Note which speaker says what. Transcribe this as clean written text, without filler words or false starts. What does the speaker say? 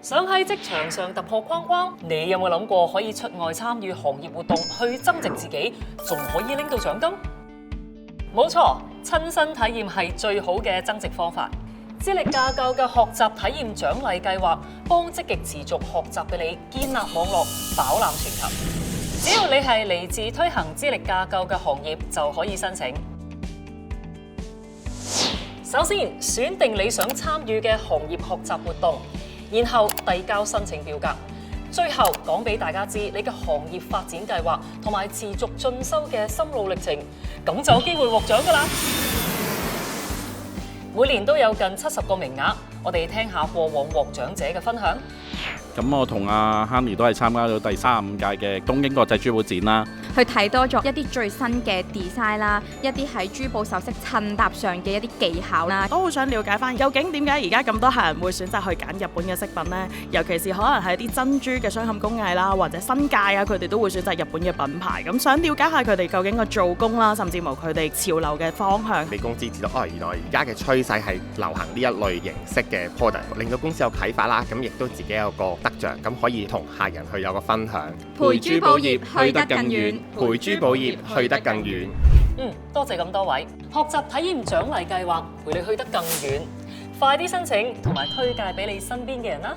Speaker 1: 想喺職場上突破框框，你有冇諗過可以出外參與行業活動去增值自己，仲可以拎到獎金？冇錯，親身體驗係最好嘅增值方法。資歷架構嘅學習體驗獎勵計劃，幫積極持續學習嘅你建立網絡，飽覽全球。只要你係嚟自推行資歷架構嘅行業，就可以申請。首先，選定你想參與嘅行業學習活動，然後遞交申請表格，最後講俾大家知你嘅行業發展計劃同埋持續進修嘅心路歷程，咁就有機會獲獎㗎喇！每年都有近70個名額，我哋聽下過往獲獎者嘅分享。
Speaker 2: 咁我同阿 Honey 都係參加咗第35屆嘅東京國際珠寶展啦，
Speaker 3: 去睇多咗一啲最新嘅 design 啦，一啲喺珠寶首飾襯搭上嘅一啲技巧啦，
Speaker 4: 都好想了解翻究竟點解而家咁多客人會選擇去揀日本嘅飾品呢？尤其是可能係啲珍珠嘅鑲嵌工藝啦，或者新界啊，佢哋都會選擇日本嘅品牌。咁想了解下佢哋究竟個做工啦，甚至乎佢哋潮流嘅方向。
Speaker 5: 俾公司知道，原來而家嘅趨勢係流行呢一類形式嘅 product， 令到公司有啟發啦。咁亦都自己有個得着，咁可以同客人去有個分享。
Speaker 3: 陪珠寶業去得更遠，
Speaker 5: 陪珠寶業去得更遠。
Speaker 1: 多謝咁多位，學習體驗獎勵計劃陪你去得更遠，快啲申請同埋推介俾你身邊嘅人啦！